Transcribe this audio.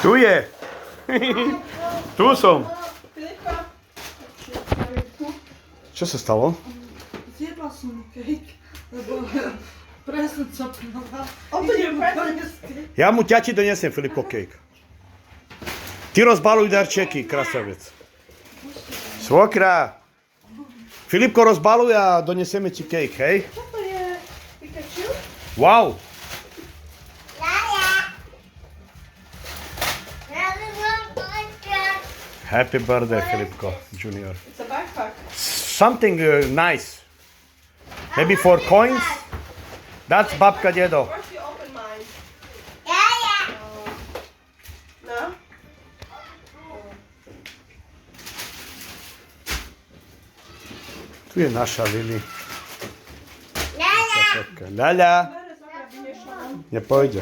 Tu je. Tu som. Čo sa stalo? Zjedla som cake, lebo presne co plnoval. Ja mu ťati donesem, Filipko, cake. Ty rozbaluj darčeky, krasavec. Svokra. Filipko, rozbaluj a doneseme ti cake, hej? Čo to je? Pikachu? Wow. Happy birthday, Filipko, Junior. It's a backpack. Something nice. Maybe for coins? That's babka dedo. First you open mine. No? Tu je naša Lili. Ľaľa. Zaraz, dobra, wymieszam. Nie pojdzie.